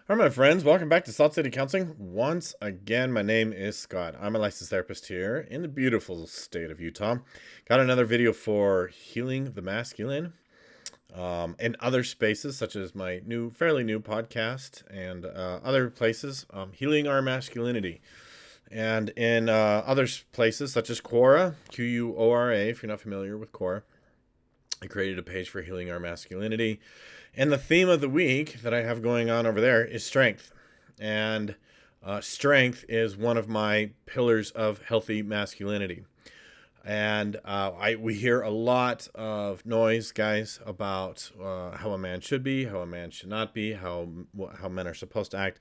Hi, my friends. Welcome back to Salt City Counseling. Once again, my name is Scott. I'm a licensed therapist here in the beautiful state of Utah. Got another video for healing the masculine in other spaces, such as my fairly new podcast and other places, healing our masculinity. And in other places, such as Quora, Quora, if you're not familiar with Quora, I created a page for healing our masculinity. And the theme of the week that I have going on over there is strength. And strength is one of my pillars of healthy masculinity. And we hear a lot of noise, guys, about how a man should be, how a man should not be, how men are supposed to act,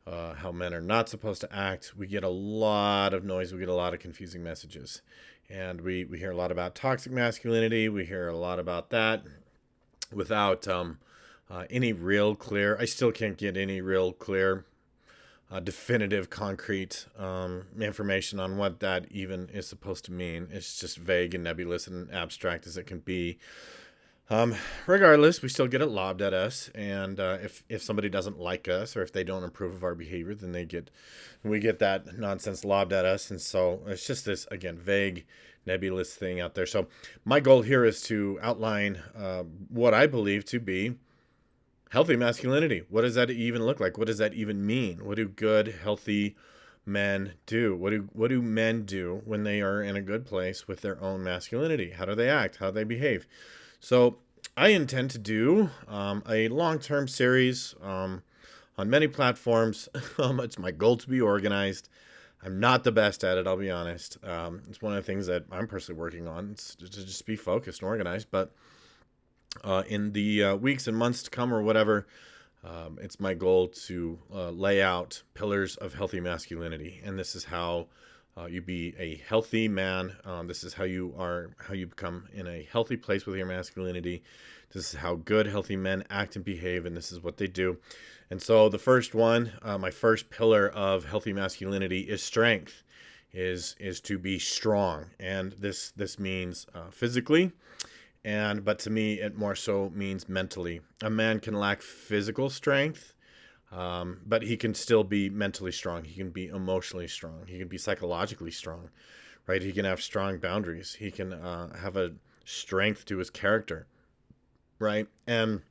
how men are not supposed to act. We get a lot of noise. We get a lot of confusing messages. And we hear a lot about toxic masculinity. We hear a lot about that without any real clear, I still can't get any real clear, definitive, concrete information on what that even is supposed to mean. It's just vague and nebulous and abstract as it can be. Regardless, we still get it lobbed at us, and if somebody doesn't like us or if they don't approve of our behavior, then we get that nonsense lobbed at us, and so it's just this again vague, nebulous thing out there. So my goal here is to outline what I believe to be healthy masculinity. What does that even look like? What does that even mean? What do good, healthy men do? What do men do when they are in a good place with their own masculinity? How do they act? How do they behave? So I intend to do a long-term series on many platforms. It's my goal to be organized. I'm not the best at it, I'll be honest. It's one of the things that I'm personally working on, it's to just be focused and organized. But in the weeks and months to come or whatever, it's my goal to lay out pillars of healthy masculinity. And this is how you be a healthy man. This is how you become in a healthy place with your masculinity. This is how good, healthy men act and behave, and this is what they do. And so the first one, my first pillar of healthy masculinity is strength, is to be strong. And this means physically, but to me, it more so means mentally. A man can lack physical strength, but he can still be mentally strong. He can be emotionally strong. He can be psychologically strong, right? He can have strong boundaries. He can have a strength to his character, right? And,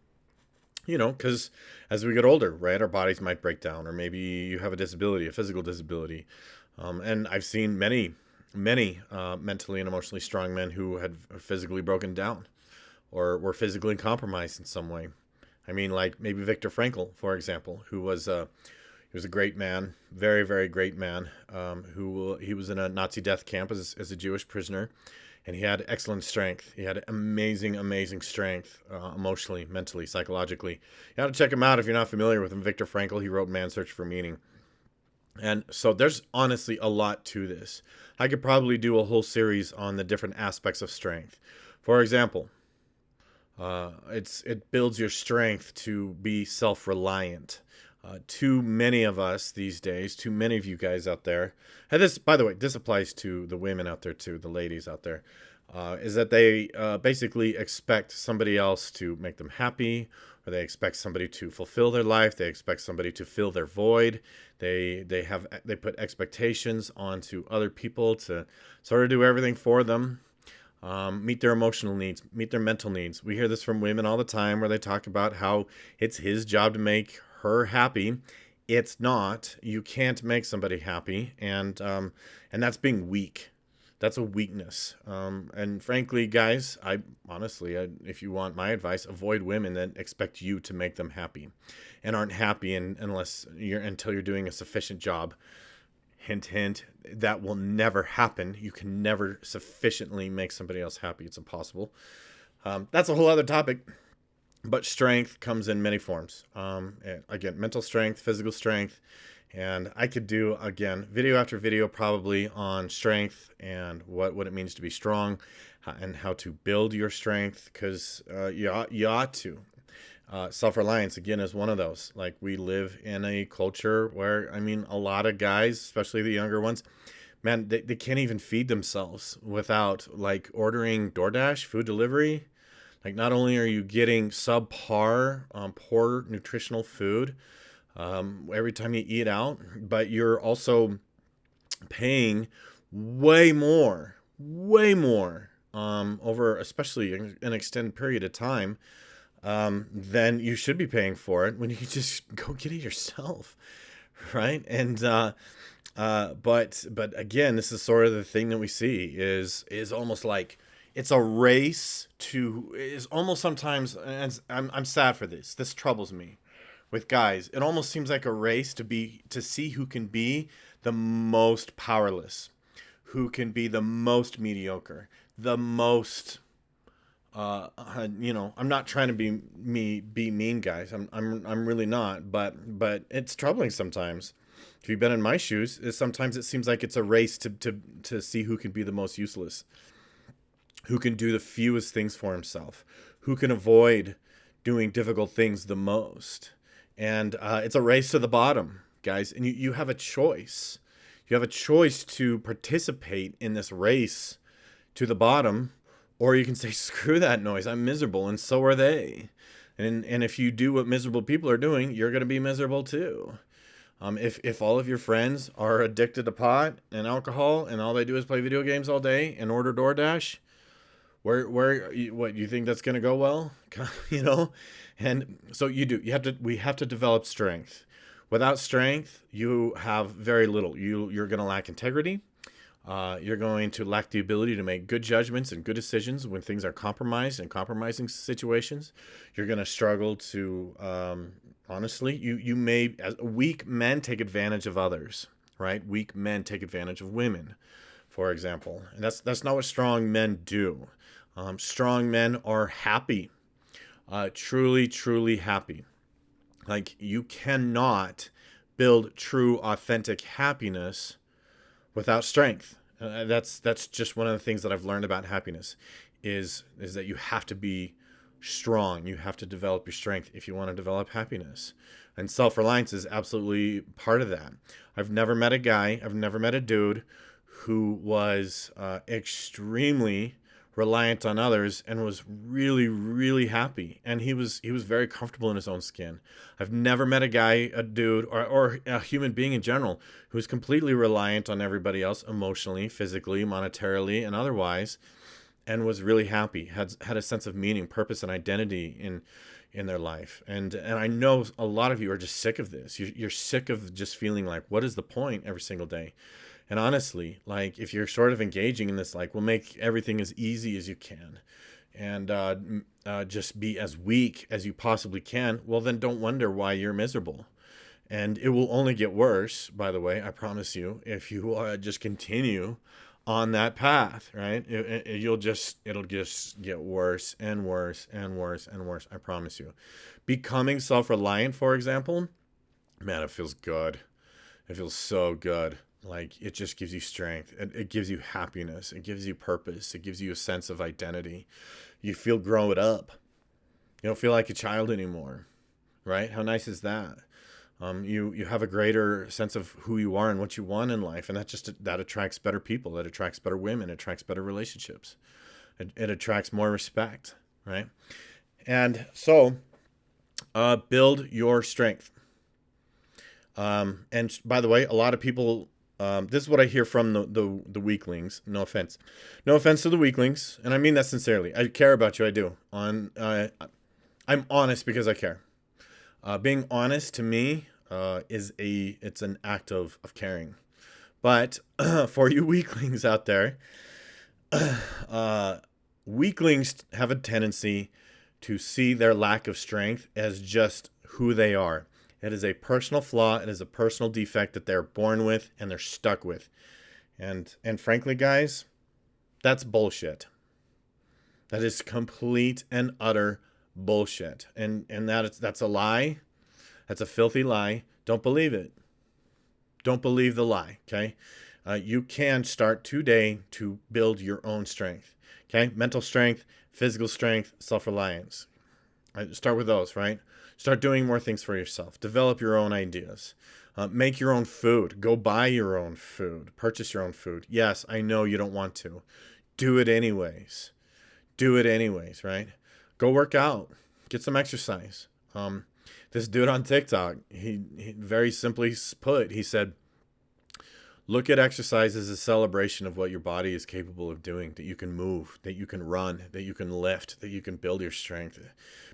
because as we get older, right, our bodies might break down, or maybe you have a disability, a physical disability. And I've seen many mentally and emotionally strong men who had physically broken down or were physically compromised in some way. I mean, like maybe Viktor Frankl, for example, he was a great man, very, very great man, he was in a Nazi death camp as a Jewish prisoner, and he had excellent strength. He had amazing, amazing strength, emotionally, mentally, psychologically. You got to check him out if you're not familiar with him. Viktor Frankl, he wrote Man's Search for Meaning. And so there's honestly a lot to this. I could probably do a whole series on the different aspects of strength. For example, it builds your strength to be self-reliant. Too many of us these days, too many of you guys out there, and this, by the way, this applies to the women out there too, the ladies out there, is that they basically expect somebody else to make them happy, or they expect somebody to fulfill their life. They expect somebody to fill their void. They put expectations onto other people to sort of do everything for them. Meet their emotional needs, meet their mental needs. We hear this from women all the time where they talk about how it's his job to make her happy. It's not. You can't make somebody happy, and that's being weak. That's a weakness. And frankly, guys, if you want my advice, avoid women that expect you to make them happy, and aren't happy until you're doing a sufficient job. Hint, hint, that will never happen. You can never sufficiently make somebody else happy. It's impossible. That's a whole other topic. But strength comes in many forms. Again, mental strength, physical strength. And I could do, again, video after video probably on strength and what it means to be strong and how to build your strength, because you ought to. Self-reliance, again, is one of those. Like, we live in a culture where, a lot of guys, especially the younger ones, man, they can't even feed themselves without, like, ordering DoorDash, food delivery. Like, not only are you getting subpar, poor nutritional food, every time you eat out, but you're also paying way more, over especially an extended period of time, then you should be paying for it when you can just go get it yourself, right? And but again, this is sort of the thing that we see is almost like it's a race to is almost sometimes, and I'm sad for this. This troubles me with guys. It almost seems like a race to see who can be the most powerless, who can be the most mediocre, the most I'm not trying to be mean, guys. I'm really not. But it's troubling sometimes. If you've been in my shoes, sometimes it seems like it's a race to see who can be the most useless, who can do the fewest things for himself, who can avoid doing difficult things the most, and it's a race to the bottom, guys. And you have a choice. You have a choice to participate in this race to the bottom, or you can say, screw that noise, I'm miserable, and so are they. And if you do what miserable people are doing, you're going to be miserable too. If all of your friends are addicted to pot and alcohol and all they do is play video games all day and order DoorDash, what you think that's going to go well? you know? And so we have to develop strength. Without strength, you have very little. You're going to lack integrity. You're going to lack the ability to make good judgments and good decisions when things are compromised and compromising situations. You're going to struggle to, honestly, you may, as weak men take advantage of others, right? Weak men take advantage of women, for example. And that's not what strong men do. Strong men are happy, truly, truly happy. Like, you cannot build true, authentic happiness without strength. That's just one of the things that I've learned about happiness is that you have to be strong. You have to develop your strength if you want to develop happiness. And self-reliance is absolutely part of that. I've never met a dude who was extremely reliant on others and was really, really happy. And he was very comfortable in his own skin. I've never met a dude, or a human being in general, who's completely reliant on everybody else emotionally, physically, monetarily, and otherwise, and was really happy, had a sense of meaning, purpose, and identity in their life. And I know a lot of you are just sick of this. You're sick of just feeling like, what is the point every single day? And honestly, like, if you're sort of engaging in this, like, we'll make everything as easy as you can and just be as weak as you possibly can, well, then don't wonder why you're miserable. And it will only get worse, by the way, I promise you, if you just continue on that path, right? It'll just get worse and worse and worse and worse, I promise you. Becoming self-reliant, for example, man, it feels good. It feels so good. Like, it just gives you strength. It gives you happiness. It gives you purpose. It gives you a sense of identity. You feel grown up. You don't feel like a child anymore, right? How nice is that? You have a greater sense of who you are and what you want in life, and that attracts better people. That attracts better women. It attracts better relationships. It attracts more respect, right? And so, build your strength. And by the way, a lot of people. This is what I hear from the weaklings. No offense to the weaklings, and I mean that sincerely. I care about you. I do. I'm honest because I care. Being honest to me it's an act of caring. But for you weaklings out there, weaklings have a tendency to see their lack of strength as just who they are. It is a personal flaw. It is a personal defect that they're born with and they're stuck with. And frankly, guys, that's bullshit. That is complete and utter bullshit. And that's a lie. That's a filthy lie. Don't believe it. Don't believe the lie, okay? You can start today to build your own strength, okay? Mental strength, physical strength, self-reliance. Start with those, right? Start doing more things for yourself. Develop your own ideas. Make your own food. Go buy your own food. Purchase your own food. Yes, I know you don't want to. Do it anyways. Do it anyways, right? Go work out. Get some exercise. This dude on TikTok, he very simply put, he said, look at exercise as a celebration of what your body is capable of doing, that you can move, that you can run, that you can lift, that you can build your strength.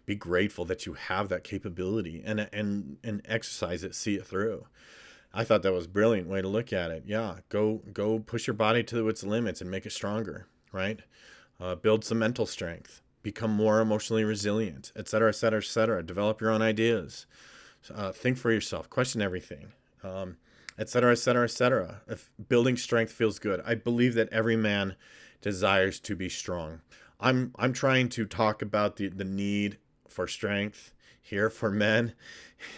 Be grateful that you have that capability, and exercise it, see it through. I thought that was a brilliant way to look at it. Yeah, go push your body to its limits and make it stronger, right? Build some mental strength, become more emotionally resilient, et cetera, et cetera, et cetera. Develop your own ideas. Think for yourself, question everything. Et cetera, et cetera, et cetera. If building strength feels good, I believe that every man desires to be strong. I'm trying to talk about the need for strength here for men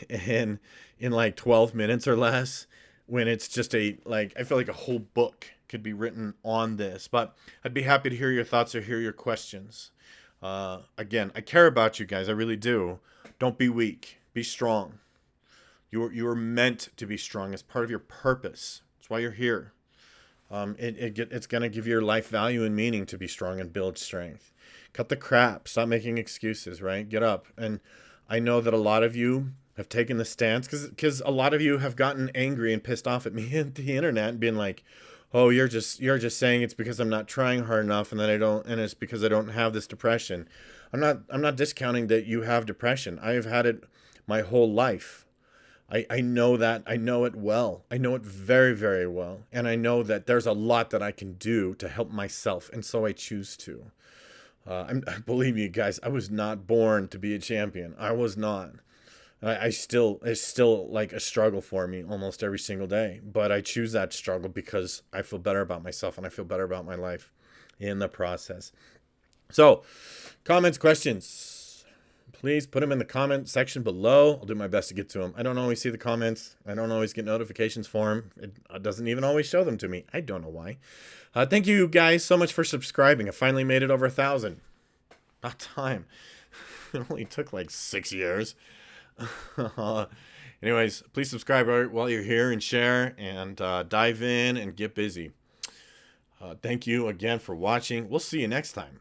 in like 12 minutes or less, when it's just I feel like a whole book could be written on this. But I'd be happy to hear your thoughts or hear your questions. Again, I care about you guys. I really do. Don't be weak. Be strong. You're meant to be strong as part of your purpose. That's why you're here. It's going to give your life value and meaning to be strong and build strength. Cut the crap. Stop making excuses, right? Get up. And I know that a lot of you have taken the stance, because a lot of you have gotten angry and pissed off at me at the internet and being like, oh, you're just saying it's because I'm not trying hard enough, and it's because I don't have this depression. I'm not discounting that you have depression. I have had it my whole life. I know that. I know it well. I know it very, very well. And I know that there's a lot that I can do to help myself. And so I choose to. Believe me, guys, I was not born to be a champion. I was not. It's still like a struggle for me almost every single day. But I choose that struggle because I feel better about myself and I feel better about my life in the process. So, comments, questions, please put them in the comment section below. I'll do my best to get to them. I don't always see the comments. I don't always get notifications for them. It doesn't even always show them to me. I don't know why. Thank you guys so much for subscribing. I finally made it over 1,000. About time. It only took like 6 years. Anyways, please subscribe while you're here and share and dive in and get busy. Thank you again for watching. We'll see you next time.